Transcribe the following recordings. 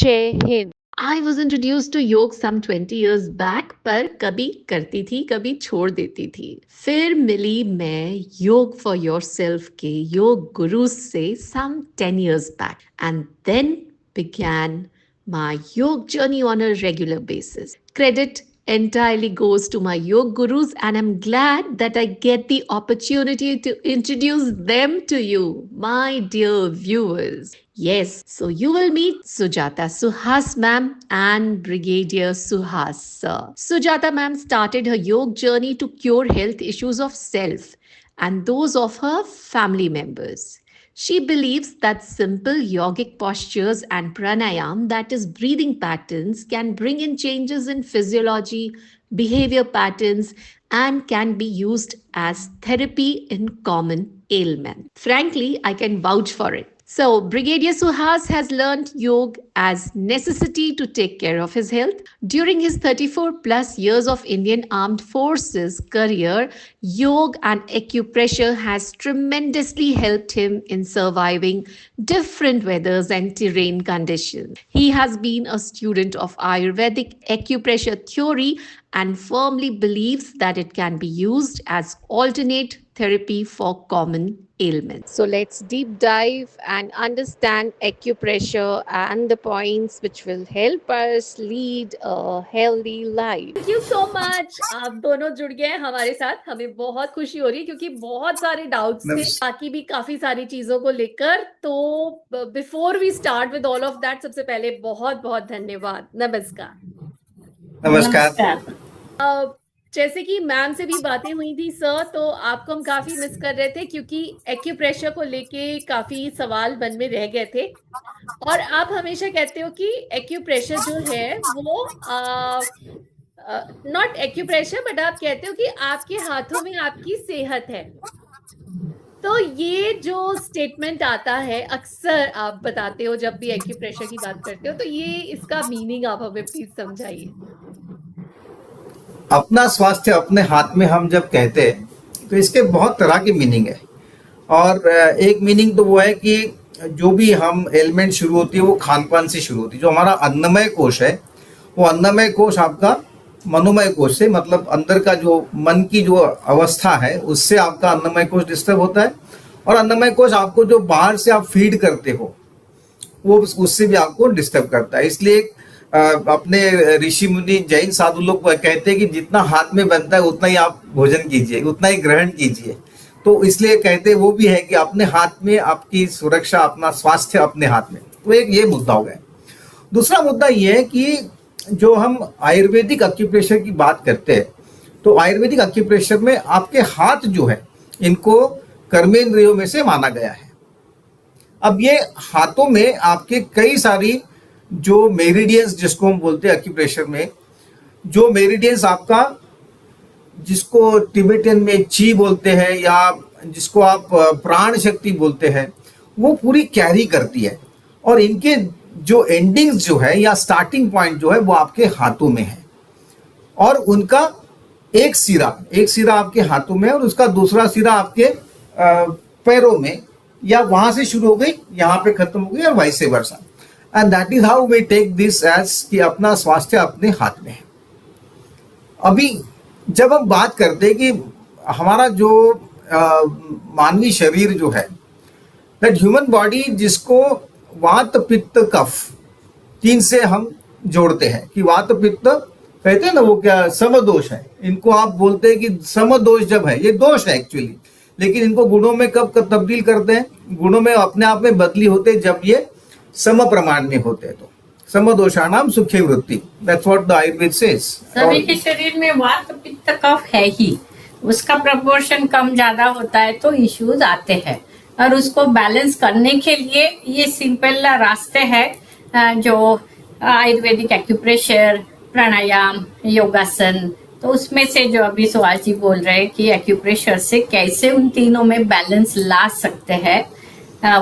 जय Hind. I was introduced to योग some 20 years back, पर कभी करती थी कभी छोड़ देती थी। फिर मिली मैं योग फॉर योरसेल्फ के योग गुरु से some 10 years back, and then began my yog journey on a regular basis. Credit entirely goes to my yoga gurus, and I'm glad that I get the opportunity to introduce them to you, my dear viewers. Yes, so you will meet Sujata Suhas ma'am and Brigadier Suhas sir. Sujata ma'am started her yoga journey to cure health issues of self and those of her family members. She believes that simple yogic postures and pranayam, that is, breathing patterns, can bring in changes in physiology, behavior patterns, and can be used as therapy in common ailments. Frankly, I can vouch for it. So, Brigadier Suhas has learned yoga as necessity to take care of his health. During his 34 plus years of Indian Armed Forces career, yoga and acupressure has tremendously helped him in surviving different weathers and terrain conditions. He has been a student of Ayurvedic acupressure theory and firmly believes that it can be used as alternate therapy for common ailments. So let's deep dive and understand acupressure and the points which will help us lead a healthy life. Thank you so much. आप दोनों जुड़ गए हैं हमारे साथ, हमें बहुत खुशी हो रही है क्योंकि बहुत सारे डाउट्स थे, बाकी भी काफी सारी चीजों को लेकर। तो before we start with all of that, सबसे पहले बहुत बहुत धन्यवाद। नमस्कार। नमस्कार। जैसे कि मैम से भी बातें हुई थी सर, तो आपको हम काफी मिस कर रहे थे क्योंकि एक्यूप्रेशर को लेके काफी सवाल मन में रह गए थे। और आप हमेशा कहते हो कि एक्यूप्रेशर जो है वो नॉट एक्यूप्रेशर, बट आप कहते हो कि आपके हाथों में आपकी सेहत है। तो ये जो स्टेटमेंट आता है अक्सर आप बताते हो जब भी एक्यूप्रेशर की बात करते हो, तो ये इसका मीनिंग आप हमें प्लीज समझाइए। अपना स्वास्थ्य अपने हाथ में हम जब कहते हैं तो इसके बहुत तरह की मीनिंग है। और एक मीनिंग तो वो है कि जो भी हम एलिमेंट शुरू होती है वो खान पान से शुरू होती है। जो हमारा अन्नमय कोश है, वो अन्नमय कोश आपका मनोमय कोश से, मतलब अंदर का जो मन की जो अवस्था है उससे आपका अन्नमय कोश डिस्टर्ब होता है। और अन्नमय कोश आपको जो बाहर से आप फीड करते हो वो उससे भी आपको डिस्टर्ब करता है। इसलिए अपने ऋषि मुनि जैन साधु लोग कहते हैं कि जितना हाथ में बनता है उतना ही आप भोजन कीजिए, उतना ही ग्रहण कीजिए। तो इसलिए कहते वो भी है कि अपने हाथ में आपकी सुरक्षा, अपना स्वास्थ्य अपने हाथ में। तो एक ये मुद्दा हो गया। दूसरा मुद्दा ये है कि जो हम आयुर्वेदिक एक्यूप्रेशर की बात करते हैं, तो आयुर्वेदिक एक्यूप्रेशर में आपके हाथ जो है इनको कर्मेंद्रियों में से माना गया है। अब ये हाथों में आपके कई सारी जो मेरिडियंस जिसको हम बोलते हैं एक्यूप्रेशर में, जो मेरिडियंस आपका, जिसको तिब्बतियन में ची बोलते हैं या जिसको आप प्राण शक्ति बोलते हैं, वो पूरी कैरी करती है। और इनके जो एंडिंग्स जो है या स्टार्टिंग पॉइंट जो है वो आपके हाथों में है। और उनका एक सिरा आपके हाथों में और उसका दूसरा सिरा आपके पैरों में, या वहां से शुरू हो गई यहाँ पे खत्म हो गई, और वैसे वर्षा। And that is how we take this as कि अपना स्वास्थ्य अपने हाथ में है। अभी जब हम बात करते हैं कि हमारा जो मानवीय शरीर जो है, दैट ह्यूमन बॉडी, जिसको वात पित्त कफ 3 से हम जोड़ते हैं कि वात पित्त कहते हैं ना, वो क्या समदोष है। इनको आप बोलते हैं कि समदोष जब है, ये दोष है एक्चुअली, लेकिन इनको गुणों में कब तब्दील करते हैं, गुणों में अपने आप में बदली होते हैं जब ये सम प्रमाण में होते हैं। तो समदोषाणाम सुखी वृत्ति, that's what the Ayurveda says. सभी के शरीर में वात पित्त कफ है ही, उसका प्रपोर्शन कम ज्यादा होता है तो इश्यूज आते हैं। और उसको बैलेंस करने के लिए ये सिंपल रास्ते हैं जो आयुर्वेदिक एक्यूप्रेशर, प्राणायाम, योगासन। तो उसमें से जो अभी सुहास जी बोल रहे हैं कि एक्यूप्रेशर से कैसे उन तीनों में बैलेंस ला सकते हैं,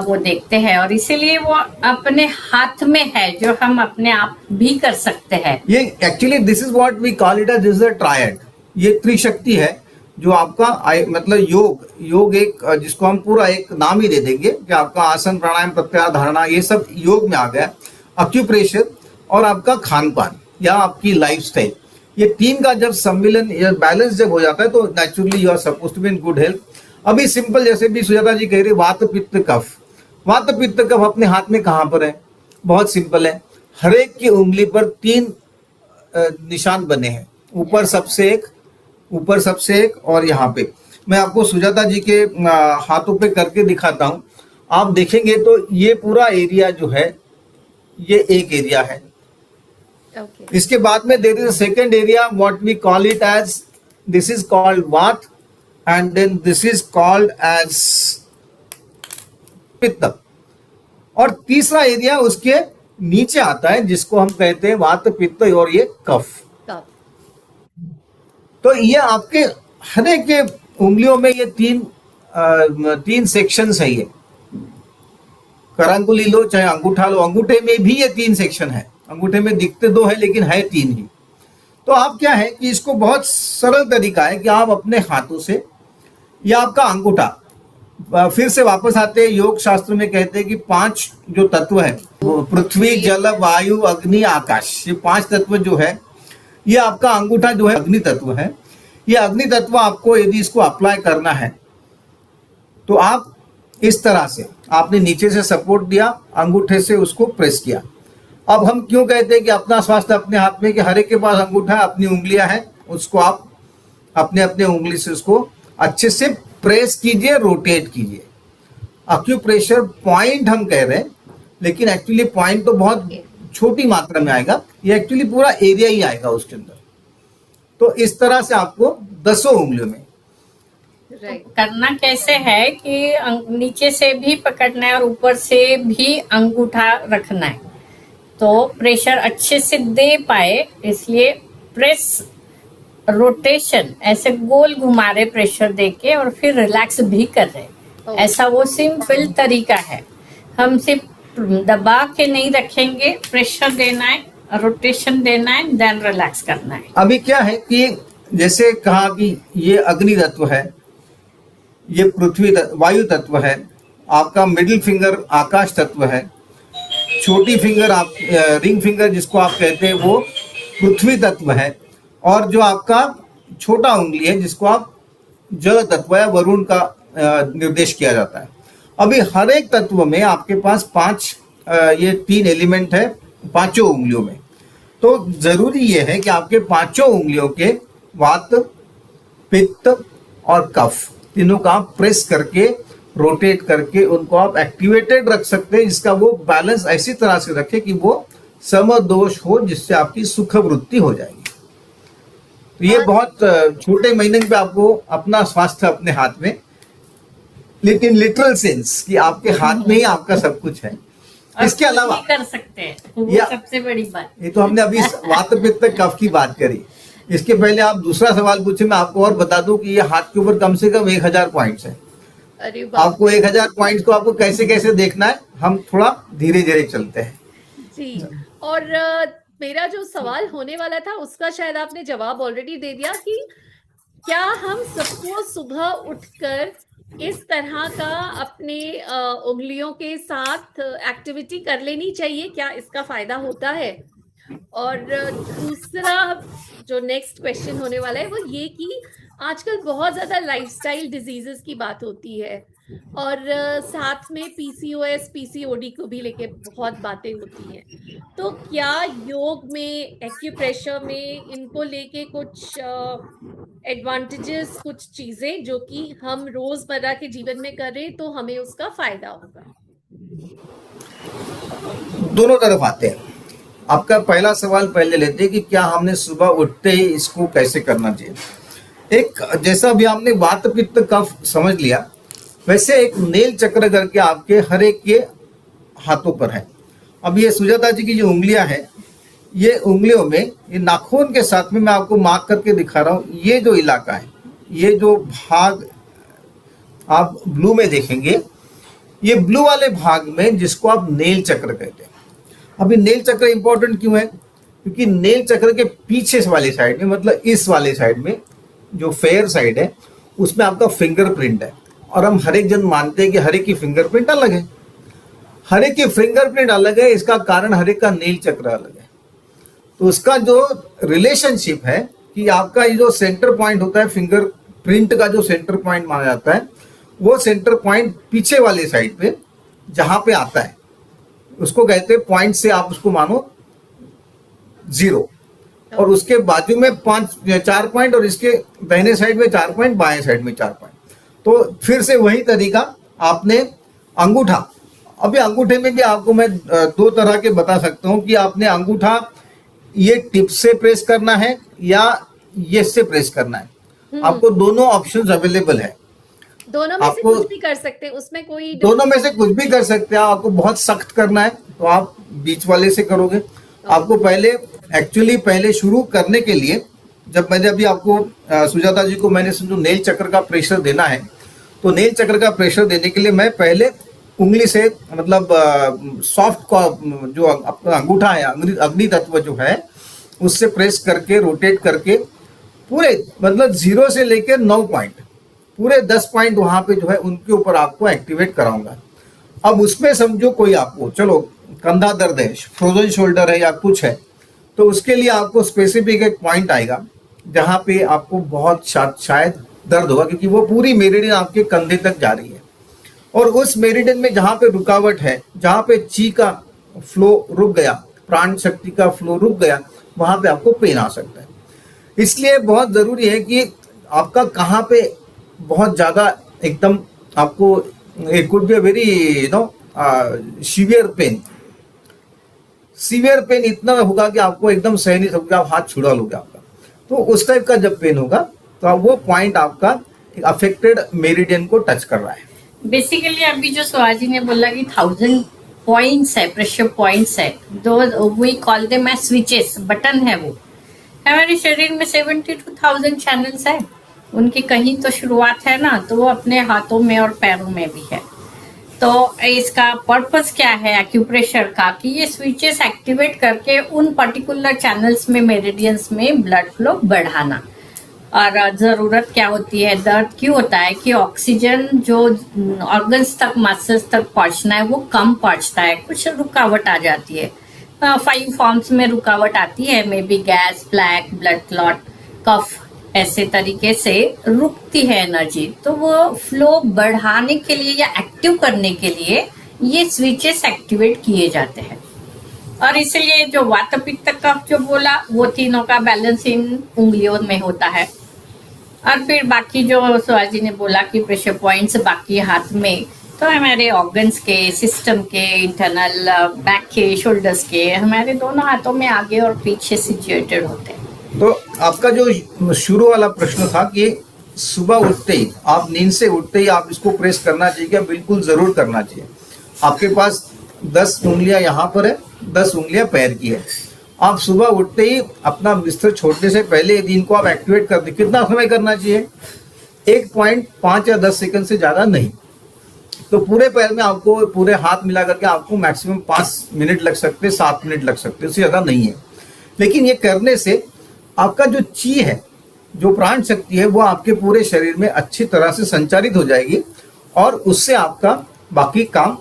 वो देखते हैं। और इसीलिए वो अपने हाथ में है, जो हम अपने आप भी कर सकते हैं। ये actually this is what we call it as a triad. ये त्रिशक्ति है जो आपका मतलब योग एक, जिसको हम पूरा एक नाम ही दे देंगे कि आपका आसन, प्राणायाम, प्रत्याहार, धारणा, ये सब योग में आ गया। अक्यूप्रेशर और आपका खान पान या आपकी लाइफस्टाइल, ये तीन का जब सम्मिलन या बैलेंस जब हो जाता है तो naturally you are suppose to be in good health. अभी सिंपल जैसे भी सुजाता जी कह रहे वात पित्त कफ, वात पित्त कफ अपने हाथ में कहाँ पर है? बहुत सिंपल है, हर एक की उंगली पर 3 निशान बने हैं, ऊपर सबसे एक और यहाँ पे। मैं आपको सुजाता जी के हाथों पे करके दिखाता हूँ, आप देखेंगे तो ये पूरा एरिया जो है ये एक एरिया है। Okay. इसके बाद में there is a second area what we call it as, this is called vata and then this is called as pitta, और तीसरा एरिया उसके नीचे आता है जिसको हम कहते हैं वात पित्त और ये कफ। कफ। तो ये आपके हर एक के उंगलियों में ये तीन सेक्शंस है, ये करंगुली लो चाहे अंगूठा लो, अंगूठे में भी ये 3 सेक्शन है, अंगूठे में दिखते 2 है लेकिन है 3 ही। तो आप क्या है कि इसको बहुत सरल तरीका है कि आप अपने हाथों से या आपका अंगूठा, फिर से वापस आते हैं, योग शास्त्र में कहते हैं कि 5 जो तत्व है, पृथ्वी जल वायु अग्नि आकाश, ये 5 तत्व जो है, ये आपका अंगूठा जो है अग्नि तत्व है। ये अग्नि तत्व आपको यदि इसको अप्लाई करना है तो आप इस तरह से, आपने नीचे से सपोर्ट दिया, अंगूठे से उसको प्रेस किया। अब हम क्यों कहते हैं कि अपना स्वास्थ्य अपने हाथ में, कि हर एक के पास अंगूठा है, अपनी उंगलियां हैं, उसको आप अपने अपने उंगली से उसको अच्छे से प्रेस कीजिए, रोटेट कीजिए। अक्यूप्रेशर पॉइंट हम कह रहे हैं लेकिन एक्चुअली पॉइंट तो बहुत छोटी मात्रा में आएगा, ये एक्चुअली पूरा एरिया ही आएगा उसके अंदर। तो इस तरह से आपको 10 उंगलियों में राइट। करना कैसे है कि नीचे से भी पकड़ना है और ऊपर से भी अंगूठा रखना है, तो प्रेशर अच्छे से दे पाए, इसलिए प्रेस रोटेशन ऐसे गोल घुमा रहे प्रेशर देके और फिर रिलैक्स भी कर रहे। ऐसा वो सिंपल तरीका है, हम सिर्फ दबा के नहीं रखेंगे, प्रेशर देना है, रोटेशन देना है, देन रिलैक्स करना है। अभी क्या है कि जैसे कहा कि ये अग्नि तत्व है, ये पृथ्वी वायु तत्व है, आपका मिडिल फिंगर आकाश तत्व है, छोटी फिंगर आप रिंग फिंगर जिसको आप कहते हैं वो पृथ्वी तत्व है, और जो आपका छोटा उंगली है जिसको आप जल तत्व या वरुण का निर्देश किया जाता है। अभी हर एक तत्व में आपके पास 5 ये 3 एलिमेंट है 5 उंगलियों में। तो जरूरी ये है कि आपके 5 उंगलियों के वात पित्त और कफ तीनों का आप प्रेस करके रोटेट करके उनको आप एक्टिवेटेड रख सकते हैं, जिसका वो बैलेंस ऐसी तरह से रखे कि वो समदोष हो, जिससे आपकी सुख वृद्धि हो जाएगी। तो ये बहुत छोटे महीने पे आपको अपना स्वास्थ्य अपने हाथ में, लेकिन लिटरल सेंस कि आपके हाथ में ही आपका सब कुछ है। इसके अलावा कर सकते हैं, वो सबसे बड़ी बात। ये तो हमने अभी वात पित्त कफ की बात करी। इसके पहले आप दूसरा सवाल पूछे, मैं आपको और बता दूं कि ये हाथ के ऊपर कम से कम 1000 पॉइंट्स है। अरे बाप आपको 1000 पॉइंट्स को आपको कैसे कैसे देखना है, हम थोड़ा धीरे धीरे चलते हैं जी। और मेरा जो सवाल होने वाला था उसका शायद आपने जवाब ऑलरेडी दे दिया कि क्या हम सबको सुबह उठकर इस तरह का अपने उंगलियों के साथ एक्टिविटी कर लेनी चाहिए, क्या इसका फायदा होता है? और दूसरा जो नेक्स्ट क्वेश्चन होने वाला है वो ये कि आजकल बहुत ज्यादा लाइफस्टाइल डिजीजेस की बात होती है और साथ में पीसीओएस पीसीओडी को भी लेके बहुत बातें होती हैं। तो क्या योग में, एक्यूप्रेशर में इनको लेके कुछ एडवांटेजेस, कुछ चीजें जो कि हम रोजमर्रा के जीवन में करें तो हमें उसका फायदा होगा? दोनों तरफ आते हैं। आपका पहला सवाल पहले लेते हैं कि क्या हमने सुबह उठते ही इसको कैसे करना चाहिए। एक जैसा भी हमने वात पित्त कफ समझ लिया, वैसे एक नेल चक्र करके आपके हर एक के हाथों पर है। अब ये सुजाता जी की जो उंगलियां हैं, ये उंगलियों में ये नाखून के साथ में मैं आपको मार्क करके दिखा रहा हूँ, ये जो इलाका है, ये जो भाग आप ब्लू में देखेंगे, ये ब्लू वाले भाग में जिसको आप नेल चक्र कहते हैं। अभी नेल चक्र इंपॉर्टेंट क्यों है? क्योंकि नेल चक्र के पीछे वाले साइड में, मतलब इस वाले साइड में जो फेयर साइड है, उसमें आपका फिंगरप्रिंट है, और हम हर एक जन मानते हैं कि हर एक की फिंगरप्रिंट अलग है। हर एक की फिंगरप्रिंट अलग है, इसका कारण हर एक का नील चक्र अलग है। तो उसका जो रिलेशनशिप है कि आपका ये जो सेंटर पॉइंट होता है, फिंगर प्रिंट का जो सेंटर पॉइंट माना जाता है, वो सेंटर पॉइंट पीछे वाले साइड पे जहां पे आता है उसको कहते हैं पॉइंट से आप उसको मानो 0, और उसके बाजू में 4 पॉइंट, और इसके दाहिने साइड में 4 पॉइंट, बाएं साइड में 4 पॉइंट। तो फिर से वही तरीका आपने अंगूठा, अभी अंगूठे में भी आपको मैं 2 तरह के बता सकता हूं कि आपने अंगूठा ये टिप से प्रेस करना है या ये से प्रेस करना है। आपको दोनों ऑप्शंस अवेलेबल है, दोनों में से आपको कुछ भी कर सकते हैं, उसमें कोई दोनों में से कुछ भी कर सकते हैं। आपको बहुत सख्त करना है तो आप बीच वाले से करोगे। आपको पहले शुरू करने के लिए जब मैंने अभी आपको सुजाता जी को मैंने समझो नेल चक्र का प्रेशर देना है, तो नेल चक्र का प्रेशर देने के लिए मैं पहले उंगली से मतलब सॉफ्ट जो अपना अंगूठा है, अग्नि तत्व जो है उससे प्रेस करके रोटेट करके पूरे मतलब 0 से लेकर 9 पॉइंट, पूरे 10 पॉइंट वहां पे जो है उनके ऊपर आपको एक्टिवेट कराऊंगा। अब उसमें समझो कोई आपको चलो कंधा दर्द है, फ्रोजन शोल्डर है या कुछ है, तो उसके लिए आपको स्पेसिफिक एक पॉइंट आएगा जहां पे आपको बहुत शायद दर्द होगा, क्योंकि वो पूरी मेरिडियन आपके कंधे तक जा रही है, और उस मेरिडियन में जहां पे रुकावट है, जहां पे ची का फ्लो रुक गया, प्राण शक्ति का फ्लो रुक गया, वहां पे आपको पेन आ सकता है। इसलिए बहुत जरूरी है कि आपका कहाँ पे बहुत ज्यादा एकदम आपको it could be very severe pain इतना होगा कि आपको एकदम सह नहीं सकते, आप हाथ छुड़ा लोगे आपका। तो उस टाइप का जब पेन होगा तो वो पॉइंट आपका अफेक्टेड मेरिडियन को टच कर रहा है। बेसिकली अभी जो सुहाजी ने बोला कि 1000 पॉइंट्स है, प्रेशर पॉइंट्स है, दो we call them as switches, button है वो। हमारे शरीर में 72,000 चैनल्स है, उनकी कहीं तो शुरुआत है ना, तो वो अपने हाथों में और पैरों में भी है। तो इसका पर्पस क्या है एक्यूप्रेशर का, कि ये स्विचेस एक्टिवेट करके उन पर्टिकुलर चैनल्स में, मेरिडियंस में ब्लड फ्लो बढ़ाना। और जरूरत क्या होती है, दर्द क्यों होता है कि ऑक्सीजन जो ऑर्गन्स तक, मसल्स तक पहुंचना है वो कम पहुंचता है, कुछ रुकावट आ जाती है। 5 फॉर्म्स में रुकावट आती है, maybe gas, plaque, blood clot, कफ, ऐसे तरीके से रुकती है एनर्जी। तो वो फ्लो बढ़ाने के लिए या एक्टिव करने के लिए ये स्विचेस एक्टिवेट किए जाते हैं। और इसलिए जो वात पित्त कफ जो बोला, वो तीनों का बैलेंस इन उंगलियों में होता है। और फिर बाकी जो सुहाजी ने बोला कि प्रेशर पॉइंट्स बाकी हाथ में, तो हमारे ऑर्गन्स के, सिस्टम के, इंटरनल बैक के, शोल्डर्स के, हमारे दोनों हाथों में आगे और पीछे सिचुएटेड होते हैं। तो आपका जो शुरू वाला प्रश्न था कि सुबह उठते ही, आप नींद से उठते ही आप इसको प्रेस करना चाहिए क्या? बिल्कुल जरूर करना चाहिए। आपके पास 10 उंगलियां यहाँ पर है, 10 उंगलियां पैर की है। आप सुबह उठते ही अपना बिस्तर छोड़ने से पहले दिन को आप एक्टिवेट कर दे। कितना समय करना चाहिए? 1.5 या 10 सेकंड से ज्यादा नहीं। तो पूरे पैर में आपको, पूरे हाथ मिला करके आपको मैक्सिमम 5 मिनट लग सकते, 7 मिनट लग सकते, उससे ज्यादा नहीं है। लेकिन ये करने से आपका जो ची है, जो प्राण शक्ति है, वो आपके पूरे शरीर में अच्छी तरह से संचारित हो जाएगी, और उससे आपका बाकी काम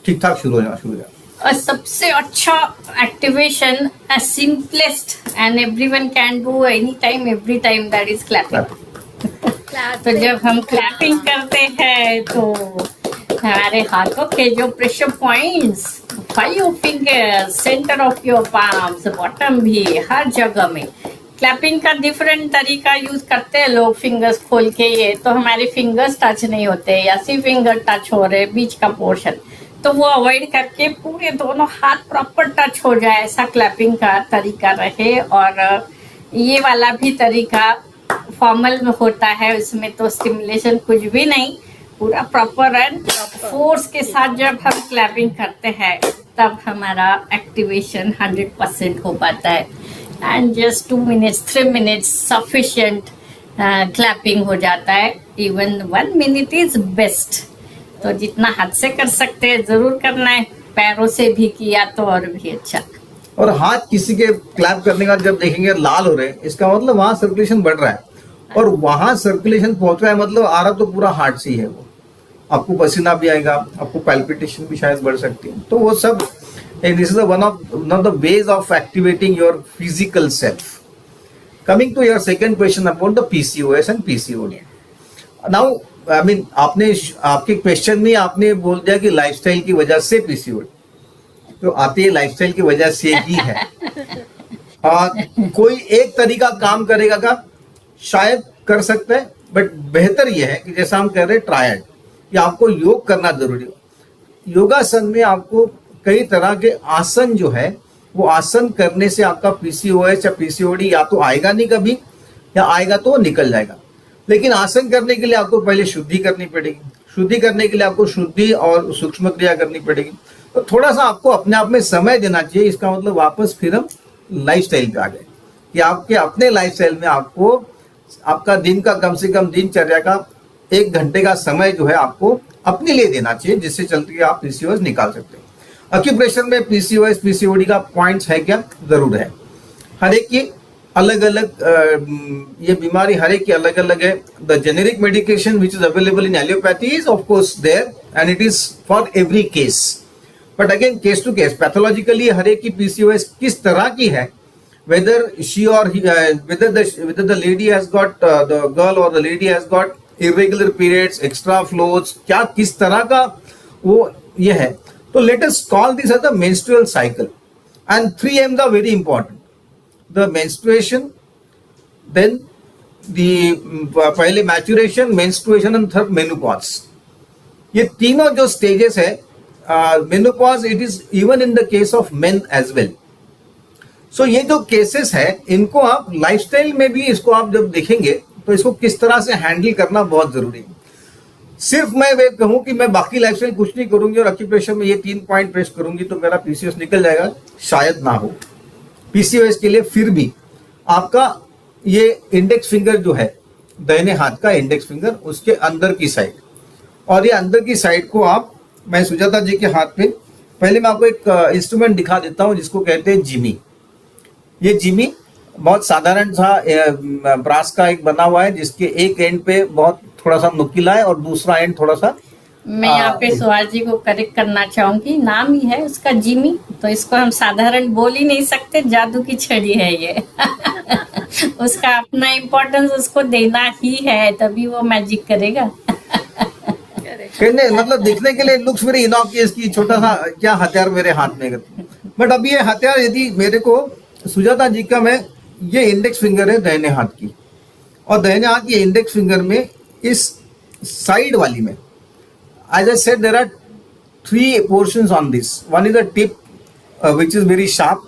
ठीक ठाक शुरू हो जाएगा। और सबसे अच्छा activation, simplest and everyone can do any time every time, that is clapping. तो जब हम क्लैपिंग करते हैं तो हमारे हाथों के जो pressure points, 5 fingers, centre of your palms, bottom भी, हर जगह में क्लैपिंग का डिफरेंट तरीका यूज करते हैं लोग। फिंगर्स खोल के, ये तो हमारे फिंगर्स टच नहीं होते, या सिर्फ फिंगर टच हो रहे बीच का पोर्शन, तो वो अवॉइड करके पूरे दोनों हाथ प्रॉपर टच हो जाए, ऐसा क्लैपिंग का तरीका रहे। और ये वाला भी तरीका फॉर्मल में होता है, उसमें तो स्टिमुलेशन कुछ भी नहीं, पूरा प्रॉपर एंड फोर्स के साथ जब हम क्लैपिंग करते हैं तब हमारा एक्टिवेशन 100% हो पाता है। And just 2 minutes 3 minutes sufficient clapping हो जाता है। Even 1 minute is best. तो जितना हाथ से कर सकते हैं जरूर करना है, पैरों से भी किया तो और भी अच्छा। और हाथ किसी के क्लैप करने का जब देखेंगे लाल हो रहे हैं, इसका मतलब वहां सर्कुलेशन बढ़ रहा है, और वहां सर्कुलेशन पहुंच रहा है मतलब आ रहा तो पूरा हार्ट से ही है वो। आपको पसीना भी आएगा, आपको पैल्पिटेशन भी शायद बढ़ सकती है। तो वो सब this is one of the ways of activating your physical self. Coming to your second question about the PCOS and PCOD. Now I mean आपने आपके क्वेश्चन में आपने बोल दिया कि लाइफस्टाइल की वजह से पीसीओडी, तो आती है लाइफस्टाइल की वजह से ही है। कोई एक तरीका काम करेगा का शायद कर सकता है, बट बेहतर यह है कि जैसा हम कह रहे हैं ट्रायड, कि आपको योग करना जरूरी हो। योगासन में आपको कई तरह के आसन जो है वो आसन करने से आपका पीसीओएस या पीसीओडी या तो आएगा नहीं कभी, या आएगा तो निकल जाएगा। लेकिन आसन करने के लिए आपको पहले शुद्धि करनी पड़ेगी, शुद्धि करने के लिए आपको शुद्धि और सूक्ष्म क्रिया करनी पड़ेगी। तो थोड़ा सा आपको अपने आप में समय देना चाहिए। इसका मतलब वापस फिर हम लाइफस्टाइल पे आ गए कि आपके अपने लाइफस्टाइल में आपको आपका दिन का कम से कम दिनचर्या का 1 घंटे का समय जो है आपको अपने लिए देना चाहिए, जिससे चलते आप पीसीओएस निकाल सकते हैं। एक्यूप्रेशर में पीसीओएस पीसीओडी का पॉइंट्स है क्या? जरूर है। हर एक की अलग अलग ये बीमारी हर एक की अलग अलग है। The generic medication which is available in allopathy is of course there and it is for every case, but again case to case pathologically हर एक की पीसीओएस किस तरह की है, whether she or he, whether the lady has got the girl or the lady has got irregular periods, extra flows, क्या किस तरह का वो ये है। तो let us call this as the menstrual cycle, and 3 M's are very important: the menstruation, then the पहले maturation, menstruation and third menopause। ये तीनों जो stages है, menopause it is even in the case of men as well। सो ये जो cases है इनको आप लाइफस्टाइल में भी इसको आप जब देखेंगे तो इसको किस तरह से हैंडल करना बहुत जरूरी है। सिर्फ मैं वे कहूं कि मैं बाकी लाइफस्टाइल कुछ नहीं करूंगी और एक्यूप्रेशर में ये 3 पॉइंट प्रेस करूंगी तो मेरा पीसीओएस निकल जाएगा, शायद ना हो। पीसीओएस के लिए फिर भी आपका ये इंडेक्स फिंगर जो है, दाहिने हाथ का इंडेक्स फिंगर, उसके अंदर की साइड, और ये अंदर की साइड को आप, मैं सुजाता जी के हाथ पे पहले मैं आपको एक इंस्ट्रूमेंट दिखा देता हूं जिसको कहते हैं जिमी। ये जिमी बहुत साधारण सा ब्रास का एक बना हुआ है जिसके एक एंड पे बहुत थोड़ा सा नुकीला है और दूसरा एंड थोड़ा सा। मैं यहाँ पे सुहास जी को करेक्ट करना चाहूंगी, नाम ही है उसका जिमी, तो इसको हम साधारण बोल ही नहीं सकते, जादू की छड़ी है ये। उसका अपना इम्पोर्टेंस उसको देना ही है, तभी वो मैजिक करेगा। कहने मतलब दिखने के लिए लुक्स वेरी इनॉक्यूअस की छोटा सा क्या हथियार मेरे हाथ में, बट अब ये हथियार यदि मेरे को सुजाता जी का, मैं ये इंडेक्स फिंगर है दाहिने हाथ की, और दाहिने हाथ की इंडेक्स फिंगर में इस साइड वाली में, as I said, there are 3 portions on this. One is the tip, which is very sharp.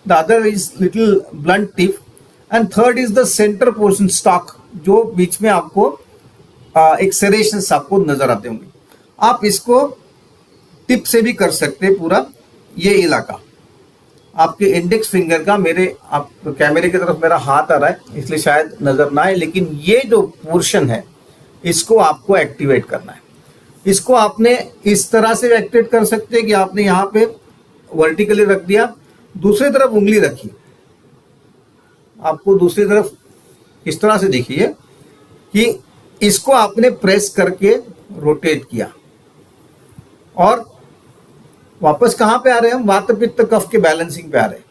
The other is little blunt tip, and third is the center portion, stalk, जो बीच में आपको एक serrations आपको नजर आते होंगे। आप इसको टिप से भी कर सकते हैं। पूरा ये इलाका आपके इंडेक्स फिंगर का, मेरे आप कैमरे की तरफ मेरा हाथ आ रहा है इसलिए शायद नजर ना आए, लेकिन ये जो पोर्शन है इसको आपको एक्टिवेट करना है। इसको आपने इस तरह से एक्टिवेट कर सकते हैं कि आपने यहाँ पे वर्टिकली रख दिया, दूसरी तरफ उंगली रखी, आपको दूसरी तरफ इस तरह से देखिए कि इसको आपने प्रेस करके रोटेट किया, और वापस कहां पे आ रहे हैं हम? वात पित्त कफ के बैलेंसिंग पे आ रहे हैं।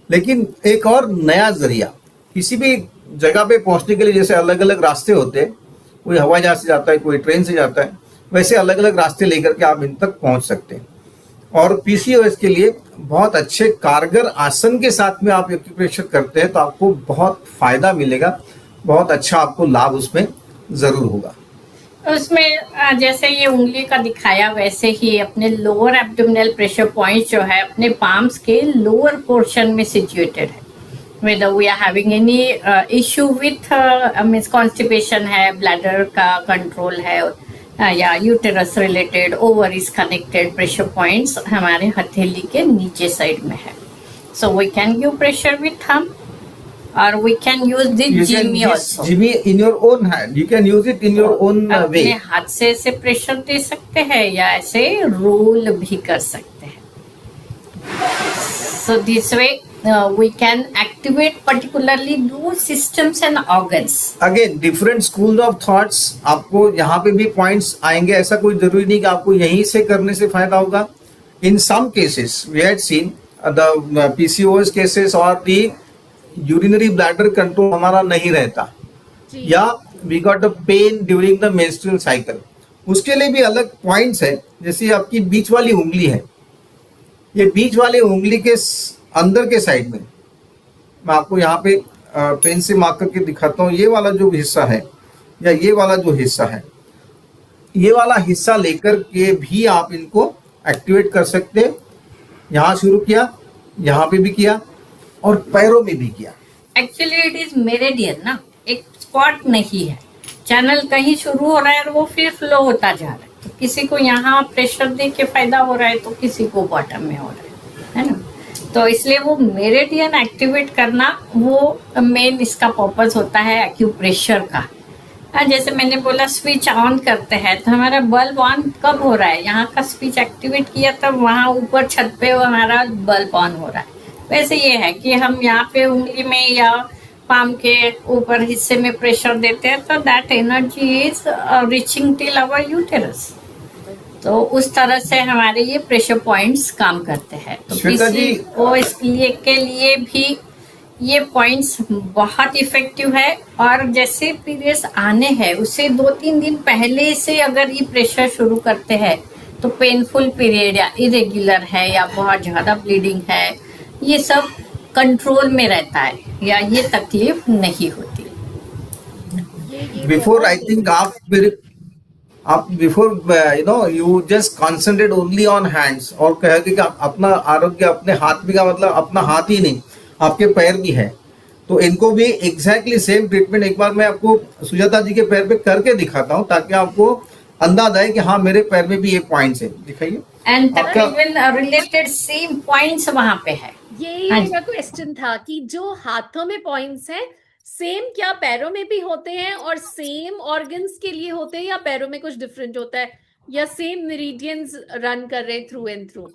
लेकिन एक और नया जरिया, किसी भी जगह पे पहुंचने के लिए जैसे अलग अलग रास्ते होते हैं, कोई हवाई जहाज से जाता है, कोई ट्रेन से जाता है, वैसे अलग अलग रास्ते लेकर के आप इन तक पहुंच सकते हैं। और पीसीओएस के लिए बहुत अच्छे कारगर आसन के साथ में आप एक्यूप्रेशर करते हैं तो आपको बहुत फायदा मिलेगा, बहुत अच्छा आपको लाभ उसमें जरूर होगा। उसमें जैसे ये उंगली का दिखाया वैसे ही अपने लोअर एब्डोमिनल प्रेशर पॉइंट जो है अपने पाम्स के लोअर पोर्शन में सिचुएटेड है। whether we are having any issue with means constipation है, ब्लैडर का कंट्रोल है, या uterus related, ovaries connected pressure points हमारे हथेली के नीचे साइड में है। So we can give pressure with thumb, or we can use the Jimmy also. Jimmy in your own hand. You can use it in your own way. अपने हाथ से ऐसे प्रेशर दे सकते हैं या ऐसे रोल भी कर सकते हैं। So this way we can activate particularly those systems and organs. Again different school of thoughts, आपको यहाँ पे भी पॉइंट्स आएंगे, ऐसा कोई जरूरी नहीं कि आपको यहीं से करने से फायदा होगा. In some cases we had seen the PCOS cases और द यूरिनरी ब्लैडर कंट्रोल हमारा नहीं रहता, जी या we got a pain during the menstrual cycle. उसके लिए भी अलग पॉइंट्स है. जैसे आपकी बीच वाली उंगली है, ये बीच वाली उंगली के अंदर के साइड में, मैं आपको यहाँ पे पेन से मार्क करके दिखाता हूँ. ये वाला जो हिस्सा है या ये वाला जो हिस्सा है, ये वाला हिस्सा लेकर के भी आप इनको एक्टिवेट कर सकते हैं. यहाँ शुरू किया, यहाँ पे भी किया और पैरों में भी किया. एक्चुअली इट इज मेरेडियन ना, एक स्पॉट नहीं है. चैनल कहीं शुरू हो रहा है और वो फिर फ्लो होता जा रहा है. तो किसी को यहाँ प्रेशर दे के फायदा हो रहा है तो किसी को बॉटम में हो रहा है ना. तो इसलिए वो मेरेडियन एक्टिवेट करना वो मेन इसका पर्पस होता है एक्यूप्रेशर का. जैसे मैंने बोला स्विच ऑन करते हैं तो हमारा बल्ब ऑन कब हो रहा है, यहाँ का स्विच एक्टिवेट किया तब वहाँ ऊपर छत पे हमारा बल्ब ऑन हो रहा है. वैसे ये है कि हम यहाँ पे उंगली में या पाम के ऊपर हिस्से में प्रेशर देते हैं तो that energy is reaching till our uterus. तो उस तरह से हमारे ये प्रेशर पॉइंट्स काम करते हैं. तो श्वेता जी, किसी को इसलिए के लिए भी ये पॉइंट्स बहुत इफेक्टिव है. और जैसे पीरियड्स आने हैं उससे 2-3 दिन पहले से अगर ये प्रेशर शुरू करते हैं तो पेनफुल पीरियड या इरेगुलर है या बहुत ज्यादा ब्लीडिंग है, ये सब कंट्रोल में रहता है या ये तकलीफ नहीं होती. बिफोर आई थिंक आप before you just concentrate only on hands और कहेंगे कि अपना आरोग्य अपने हाथ में का मतलब अपना हाथ ही नहीं, आपके पैर भी है. तो इनको भी एग्जैक्टली सेम ट्रीटमेंट एक बार मैं आपको सुजाता जी के पैर पे करके दिखाता हूँ ताकि आपको अंदाज आए कि हाँ मेरे पैर में भी ये पॉइंट्स है. दिखाइए. एंड आपका- इवन रिलेटेड सेम पॉइंट्स वहाँ पे है. ये हाँ मेरा क्वेश्चन था कि जो हाथों में पॉइंट्स हैं सेम क्या पैरों में भी होते हैं और सेम ऑर्गन्स के लिए होते हैं या पैरों में कुछ डिफरेंट होता है या सेम मेरिडियंस रन कर रहे हैं थ्रू एंड थ्रू.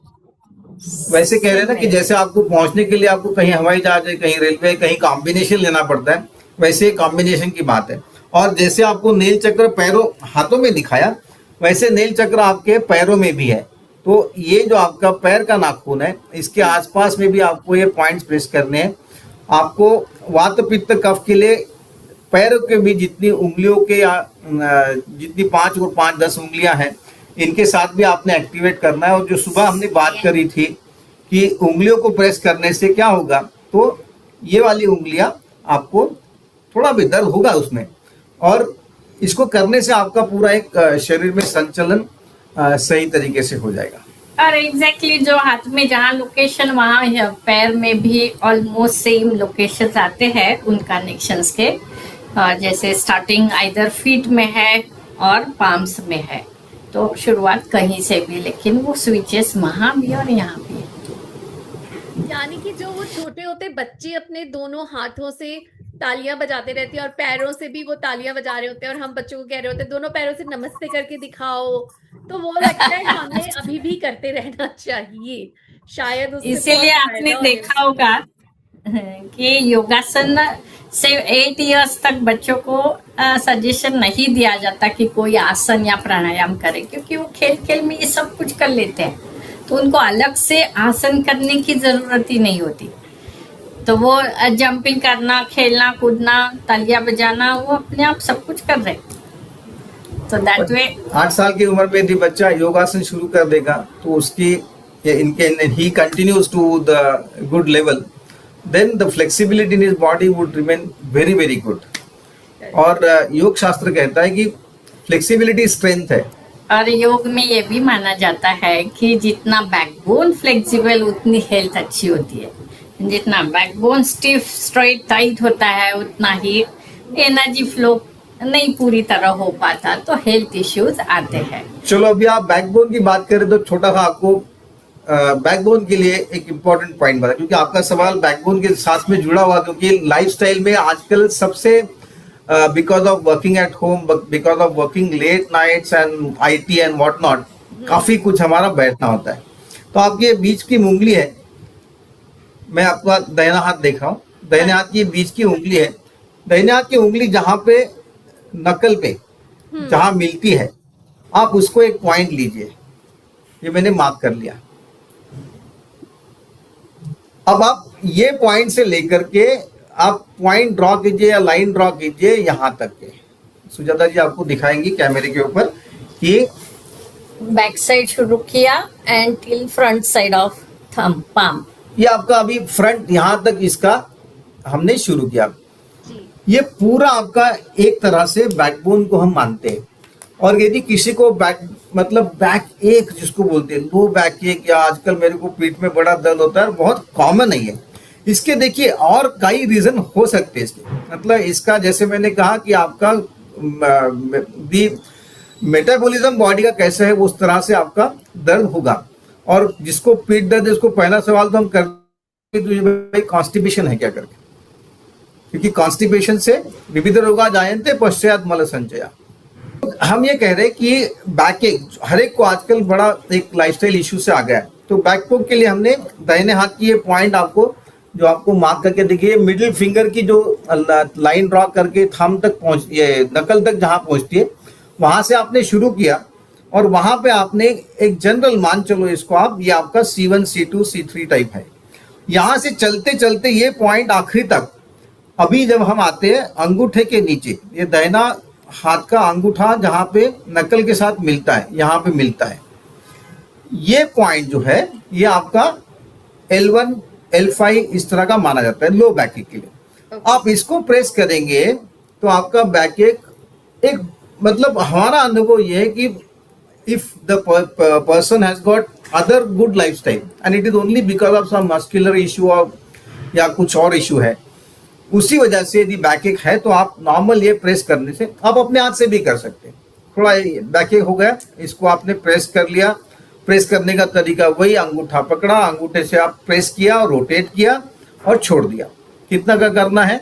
वैसे कह रहे हैं ना कि जैसे आपको पहुंचने के लिए आपको कहीं हवाई जहाज है, कहीं रेलवे, कहीं कॉम्बिनेशन लेना पड़ता है, वैसे कॉम्बिनेशन की बात है. और जैसे आपको नील चक्र पैरों हाथों में दिखाया, वैसे नील चक्र आपके पैरों में भी है. तो ये जो आपका पैर का नाखून है, इसके आसपास में भी आपको ये पॉइंट्स प्रेस करने हैं. आपको वात पित्त कफ के लिए पैरों के भी जितनी उंगलियों के या जितनी 5 और 5-10 उंगलियां हैं, इनके साथ भी आपने एक्टिवेट करना है. और जो सुबह हमने बात करी थी कि उंगलियों को प्रेस करने से क्या होगा, तो ये वाली उंगलियां आपको थोड़ा भी दर्द होगा उसमें, और इसको करने से आपका पूरा एक शरीर में संचलन सही तरीके से हो जाएगा. और एग्जैक्टली जो हाथ में जहाँ लोकेशन वहाँ पैर में भी ऑलमोस्ट सेम लोकेशंस आते हैं उन कनेक्शंस के. जैसे स्टार्टिंग आइदर फीट में है और पाम्स में है, तो शुरुआत कहीं से भी, लेकिन वो स्विचेस वहाँ भी और यहाँ भी है. यानी कि जो वो छोटे होते बच्चे अपने दोनों हाथों से तालियां बजाते रहते हैं और पैरों से भी वो तालियां बजा रहे होते हैं और हम बच्चों को कह रहे होते हैं दोनों पैरों से नमस्ते करके दिखाओ, तो वो लगता है हमें अभी भी करते रहना चाहिए शायद. उससे इसीलिए बहुत आपने फायदा देखा होगा कि योगासन से 8 इयर्स तक बच्चों को सजेशन नहीं दिया जाता कि कोई आसन या प्राणायाम करे, क्योंकि वो खेल खेल में ये सब कुछ कर लेते हैं. तो उनको अलग से आसन करने की जरूरत ही नहीं होती. तो वो जंपिंग करना, खेलना कूदना, तालियां बजाना, वो अपने आप सब कुछ कर रहे. तो दैट वे 8 साल की उम्र में यदि बच्चा योगासन शुरू कर देगा तो उसकी इनके ही continues to the good level, then the flexibility in his body would remain very very good. और योग शास्त्र कहता है कि फ्लेक्सिबिलिटी स्ट्रेंथ है. और योग में ये भी माना जाता है कि जितना बैकबोन फ्लेक्सिबल उतनी हेल्थ अच्छी होती है. जितना बैकबोन स्टिफ स्ट्रेट टाइट होता है उतना ही एनर्जी फ्लो नहीं पूरी तरह हो पाता, तो हेल्थ इश्यूज आते हैं. चलो अभी आप बैकबोन की बात करें तो छोटा सा आपको बैकबोन के लिए एक इम्पोर्टेंट पॉइंट बता, क्योंकि आपका सवाल बैकबोन के साथ में जुड़ा हुआ, क्योंकि लाइफस्टाइल में आजकल सबसे because of working at home, because of working late nights and IT and what not, काफी कुछ हमारा बैठना होता है. तो आपकी ये बीच की उंगली है, मैं आपका दाहिना हाथ देख रहा हूँ, दाहिने हाथ की बीच की उंगली है, दाहिने हाथ की उंगली जहां पे नकल पे जहां मिलती है, आप उसको एक पॉइंट लीजिए। ये मैंने मार्क कर लिया। अब आप ये पॉइंट से लेकर के आप पॉइंट ड्रॉ कीजिए या लाइन ड्रॉ कीजिए यहां तक के। सुजाता जी आपको दिखाएंगी कैमरे के ऊपर कि बैक साइड शुरू किया and till front side of thumb palm. ये आपका अभी फ्रंट यहां तक इसका हमने शुरू किया। जी ये पूरा आपका एक तरह से बैकबोन को हम मानते हैं। और यदि किसी को बैक मतलब बैक एक जिसको बोलते हैं, लो बैक एक, या आजकल मेरे को पीठ में बड़ा दर्द होता है, बहुत कॉमन है ये। इसके देखिए और कई रीजन हो सकते हैं इसके। मतलब इसका जैसे मैंने कहा कि आपका दी मेटाबॉलिज्म बॉडी का कैसा है उस तरह से आपका दर्द होगा। और जिसको पीठ दर्द है उसको पहला सवाल तो हम करते भाई कॉन्स्टिपेशन है क्या करके, क्योंकि कॉन्स्टिपेशन से विविध रोगा जायन्ते पश्चात मल संचया। हम ये कह रहे हैं कि बैक एक हर एक को आजकल बड़ा एक लाइफस्टाइल इश्यू से आ गया है। तो बैक पोक के लिए हमने दाहिने हाथ की ये पॉइंट आपको जो आपको मार्क करके देखिए, मिडिल फिंगर की जो लाइन ड्रॉ करके थंब तक पहुंच ये नकल तक जहां पहुंचती है वहां से आपने शुरू किया और वहां पे आपने एक जनरल मान चलो इसको आप, ये आपका C1 C2 C3 टाइप है। यहां से चलते चलते ये पॉइंट आखिरी तक, अभी जब हम आते हैं अंगूठे के नीचे, ये दाहिना हाथ का अंगूठा जहां पे नकल के साथ मिलता है, यहां पे मिलता है, ये पॉइंट जो है ये आपका L1 L5 इस तरह का माना जाता है लो बैक के लिए। आप इसको प्रेस करेंगे तो आपका बैक एक मतलब हमारा अनुभव ये है कि if the person has got other good lifestyle and it is only because of some muscular issue और या कुछ और इशू है, उसी वजह से यदि बैक एक है तो आप नॉर्मल ये प्रेस करने से आप अपने हाथ से भी कर सकते हैं। थोड़ा बैक एक हो गया, इसको आपने प्रेस कर लिया। प्रेस करने का तरीका वही, अंगूठा पकड़ा, अंगूठे से आप प्रेस किया और रोटेट किया और छोड़ दिया। कितना का करना है?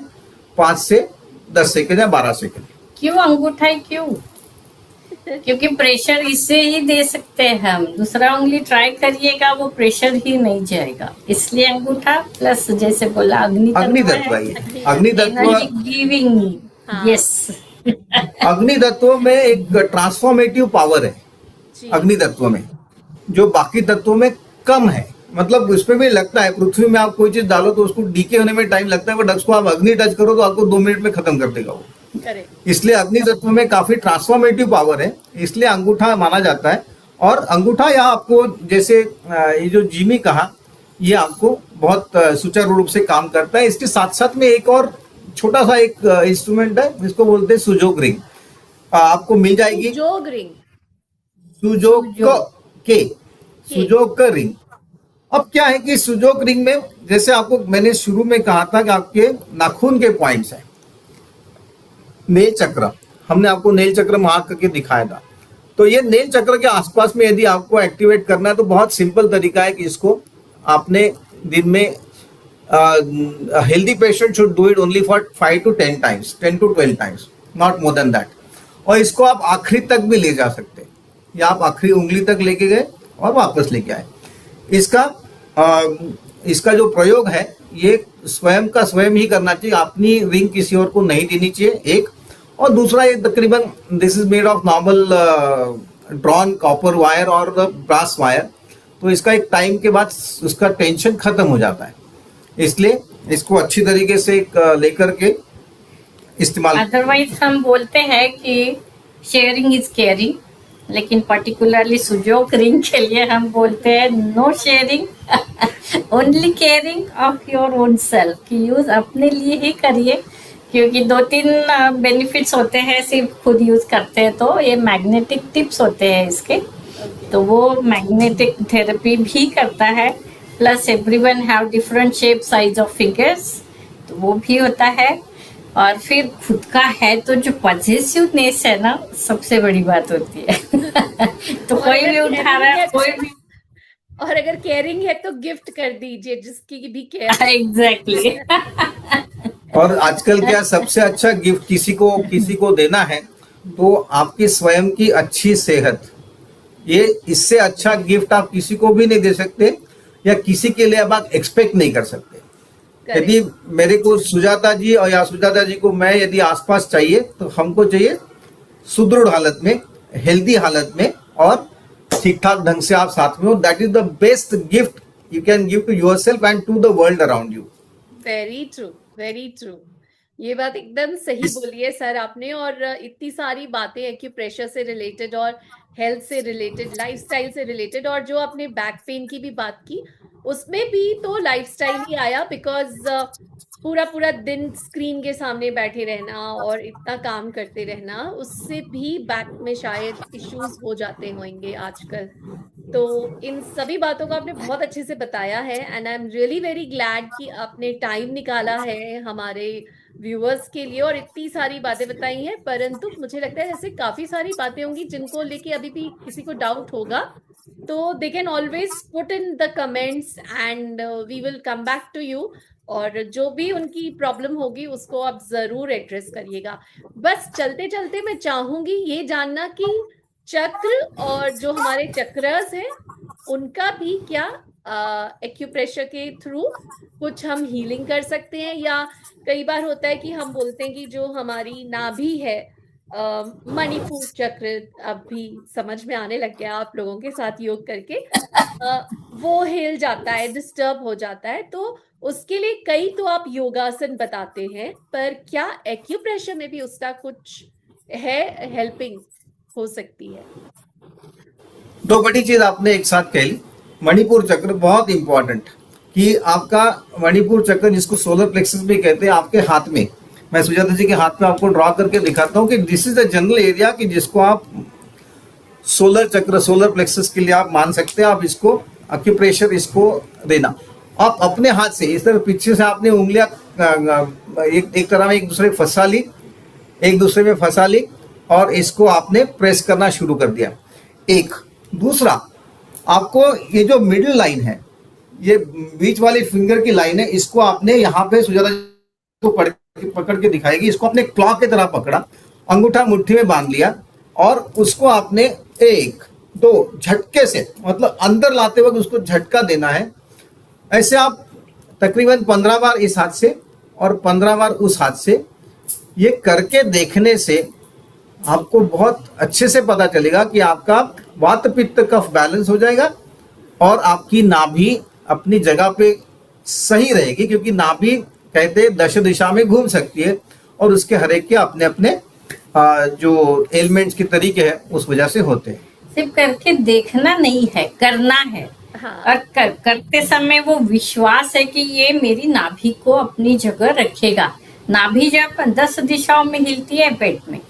5 से 10 सेकंड या 12 सेकंड। क्यों अंगूठा ही क्यों? क्योंकि प्रेशर इससे ही दे सकते हैं हम। दूसरा उंगली ट्राई करिएगा वो प्रेशर ही नहीं जाएगा, इसलिए अंगूठा प्लस जैसे बोला अग्नि तत्व है। अग्नि तत्व गिविंग, यस। अग्नि तत्व में एक ट्रांसफॉर्मेटिव पावर है जी अग्नि तत्व में, जो बाकी तत्वों में कम है। मतलब उसमें भी लगता है, पृथ्वी में आप कोई चीज डालो तो उसको डीके होने में टाइम लगता है, बट उसको आप अग्नि टच करो तो आपको 2 मिनट में खत्म कर देगा वो। करेक्ट। इसलिए अग्नि तत्व में काफी ट्रांसफॉर्मेटिव पावर है, इसलिए अंगूठा माना जाता है। और अंगूठा या आपको जैसे ये जो जिमी कहा, ये आपको बहुत सुचारू रूप से काम करता है। इसके साथ साथ में एक और छोटा सा एक इंस्ट्रूमेंट है, जिसको बोलते हैं सुजोग रिंग, आपको मिल जाएगी। जोग रिंग। सुजोग का रिंग। अब क्या है कि सुजोग रिंग में जैसे आपको मैंने शुरू में कहा था कि आपके नाखून के पॉइंट्स हैं, नेल चक्र, हमने आपको नेल चक्र मार्क करके दिखाया था। तो ये नेल चक्र के आसपास में यदि आपको एक्टिवेट करना है तो बहुत सिंपल तरीका है कि इसको आपने दिन में healthy patient should do it only for 5 to 10 times, 10 to 12 times, not more than that. और इसको आप आखिरी तक भी ले जा सकते हैं, या आप आखिरी उंगली तक लेके गए और वापस लेके आए। इसका जो प्रयोग है ये स्वयं का स्वयं ही करना चाहिए, अपनी रिंग किसी और को नहीं देनी चाहिए, एक। और दूसरा, ये तकरीबन this is made of normal drawn copper wire और ब्रास वायर, तो इसका एक टाइम के बाद उसका टेंशन खत्म हो जाता है, इसलिए इसको अच्छी तरीके से लेकर के इस्तेमाल। अदरवाइज हम बोलते हैं कि शेयरिंग इज केयरिंग, लेकिन पर्टिकुलरली सुजोग रिंग के लिए हम बोलते हैं no sharing, only caring of your own self, कि यूज अपने लिए ही करिए। क्योंकि 2-3 बेनिफिट्स होते हैं सिर्फ खुद यूज करते हैं तो। ये मैग्नेटिक टिप्स होते हैं इसके, तो वो मैग्नेटिक थेरेपी भी करता है। Plus everyone have different shape size of fingers, तो वो भी होता है। और फिर खुद का है तो जो पॉजिटिवनेस है ना, सबसे बड़ी बात होती है। तो कोई भी उठा रहा है, कोई भी। और अगर केयरिंग है तो गिफ्ट कर दीजिए जिसकी भी केयर। एग्जैक्टली। और आजकल क्या सबसे अच्छा गिफ्ट किसी को देना है तो आपकी स्वयं की अच्छी सेहत, ये इससे अच्छा गिफ्ट आप किसी को भी नहीं दे सकते। या किसी के लिए अब आप एक्सपेक्ट नहीं कर सकते। यदि मेरे को सुजाता जी और या सुजाता जी को मैं यदि आसपास चाहिए तो हमको चाहिए सुदृढ़ हालत में, हेल्दी हालत में और ठीक ठाक ढंग से आप साथ में हो। That is the best gift you can give to yourself and to the world around you. Very true, very true. ये बात एकदम सही बोली है सर आपने। और इतनी सारी बातें एक्यूप्रेशर से रिलेटेड और हेल्थ से रिलेटेड, लाइफस्टाइल से रिलेटेड, और जो आपने बैक पेन की भी बात की उसमें भी तो लाइफस्टाइल ही आया, बिकॉज पूरा पूरा दिन स्क्रीन के सामने बैठे रहना और इतना काम करते रहना, उससे भी बैक में शायद इश्यूज हो जाते होंगे आजकल। तो इन सभी बातों को आपने बहुत अच्छे से बताया है and I am really very glad कि आपने टाइम निकाला है हमारे व्यूअर्स के लिए और इतनी सारी बातें बताई हैं। परंतु मुझे लगता है जैसे काफी सारी बातें होंगी जिनको लेके अभी भी किसी को डाउट होगा, तो they can always put in the comments and we will come back to you, और जो भी उनकी प्रॉब्लम होगी उसको आप जरूर एड्रेस करिएगा। बस चलते चलते मैं चाहूंगी ये जानना कि चक्र और जो हमारे चक्रस हैं उनका भी क्या एक्यूप्रेशर के थ्रू कुछ हम हीलिंग कर सकते हैं, या कई बार होता है कि हम बोलते हैं कि जो हमारी नाभि है, मणिपुर चक्र, अब भी समझ में आने लग गया आप लोगों के साथ योग करके, वो हिल जाता है, डिस्टर्ब हो जाता है, तो उसके लिए कई तो आप योगासन बताते हैं, पर क्या एक्यूप्रेशर में भी उसका कुछ है, हेल्पिंग हो सकती है? दो बड़ी चीज आपने एक साथ कह ली। मणिपुर चक्र बहुत इंपॉर्टेंट, कि आपका मणिपुर चक्र जिसको सोलर प्लेक्सस भी कहते हैं, आपके हाथ में, मैं सुजाता जी के हाथ में आपको ड्रॉ करके दिखाता हूँ कि this is the general area कि जिसको आप सोलर चक्र, सोलर प्लेक्सस के लिए आप मान सकते हैं। आप इसको एक्यूप्रेशर इसको देना, आप अपने हाथ से इस तरह पीछे से आपने उंगलियां एक तरह में एक दूसरे फंसा ली, एक दूसरे में फंसा ली और इसको आपने प्रेस करना शुरू कर दिया। एक दूसरा, आपको ये जो मिडिल लाइन है, ये बीच वाली फिंगर की लाइन है, इसको आपने यहाँ पे सुजाता को पकड़ के दिखाएगी, इसको आपने क्लॉ की तरह पकड़ा, अंगूठा मुट्ठी में बांध लिया और उसको आपने एक दो झटके से, मतलब अंदर लाते वक्त उसको झटका देना है। ऐसे आप तकरीबन 15 बार इस हाथ से और 15 बार उस हाथ से, ये करके देखने से आपको बहुत अच्छे से पता चलेगा कि आपका वात पित्त कफ बैलेंस हो जाएगा और आपकी नाभि अपनी जगह पे सही रहेगी, क्योंकि नाभि कहते हैं दश दिशा में घूम सकती है और उसके हर एक के अपने अपने जो एलिमेंट्स के तरीके हैं उस वजह से होते हैं। सिर्फ करके देखना नहीं है, करना है। हाँ। और करते समय वो विश्वास है कि ये मेरी नाभि को अपनी जगह रखेगा। नाभि जब 10 दिशाओं में हिलती है पेट में,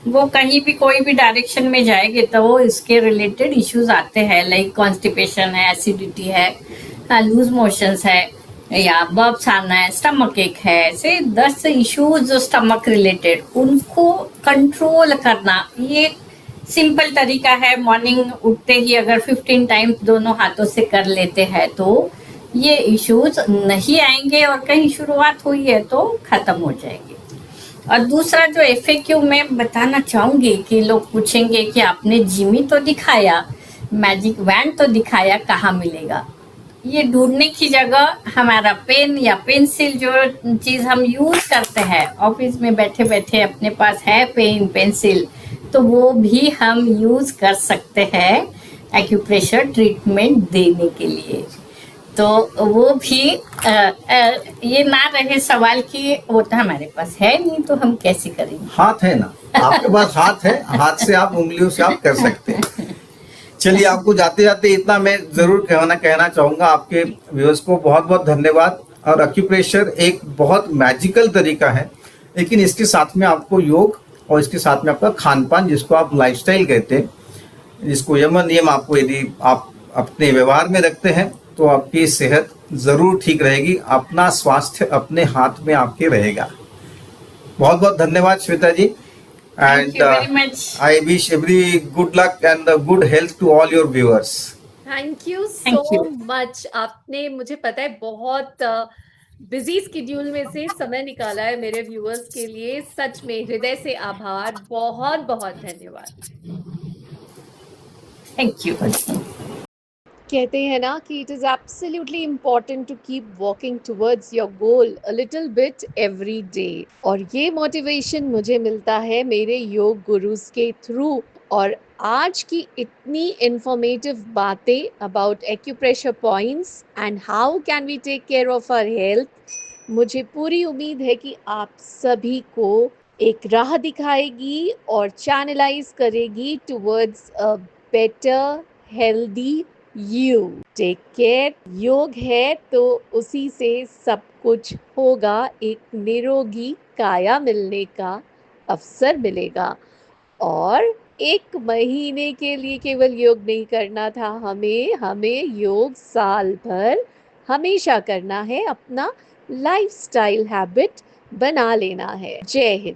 वो कहीं भी कोई भी डायरेक्शन में जाएंगे तो वो इसके रिलेटेड इश्यूज आते हैं, लाइक कॉन्स्टिपेशन है, एसिडिटी है, लूज मोशंस है, या बर्प्स आना है, स्टमक एक है, ऐसे 10 इश्यूज जो स्टमक रिलेटेड, उनको कंट्रोल करना ये सिंपल तरीका है। मॉर्निंग उठते ही अगर 15 टाइम्स दोनों हाथों से कर लेते हैं तो ये इश्यूज नहीं आएंगे, और कहीं शुरुआत हुई है तो खत्म हो जाएंगे। और दूसरा जो FAQ में बताना चाहूंगी कि लोग पूछेंगे कि आपने जिमी तो दिखाया, मैजिक वैंड तो दिखाया, कहाँ मिलेगा? ये ढूंढने की जगह हमारा पेन या पेंसिल, जो चीज हम यूज करते हैं ऑफिस में बैठे बैठे, अपने पास है पेन पेंसिल, तो वो भी हम यूज कर सकते हैं एक्यूप्रेशर ट्रीटमेंट देने के लिए। तो वो भी ये ना रहे सवाल कि वो तो हमारे पास है नहीं तो हम कैसे करेंगे। हाथ है ना, आपके पास हाथ है, हाथ से आप उंगलियों से आप कर सकते हैं। चलिए, आपको जाते जाते इतना मैं जरूर कहना चाहूंगा, आपके व्यूअर्स को बहुत बहुत धन्यवाद। और एक्यूप्रेशर एक बहुत मैजिकल तरीका है, लेकिन इसके साथ में आपको योग और इसके साथ में आपका खान पान, जिसको आप लाइफस्टाइल कहते हैं, जिसको यम नियम आपको यदि आप अपने व्यवहार में रखते हैं तो आपकी सेहत जरूर ठीक रहेगी, अपना स्वास्थ्य अपने हाथ में आपके रहेगा। बहुत बहुत धन्यवाद श्वेता जी, Thank you very much. I wish every good luck and good health to all your viewers. Thank you Thank so you. Much. आपने, मुझे पता है, बहुत बिजी स्केड्यूल में से समय निकाला है मेरे व्यूअर्स के लिए। सच में हृदय से आभार, बहुत बहुत धन्यवाद। Thank you. कहते हैं ना कि it is absolutely important to keep walking towards your goal a little bit every day, और ये मोटिवेशन मुझे मिलता है मेरे योग गुरुज के थ्रू। और आज की इतनी इंफॉर्मेटिव बातें about acupressure points and how can we take care of our health, मुझे पूरी उम्मीद है कि आप सभी को एक राह दिखाएगी और चैनलाइज करेगी towards a better healthy you. Take care. Yoga है तो उसी से सब कुछ होगा, एक निरोगी काया मिलने का अवसर मिलेगा। और 1 महीने के लिए केवल योग नहीं करना था हमें, हमें योग साल भर हमेशा करना है, अपना लाइफस्टाइल हैबिट बना लेना है। जय हिंद।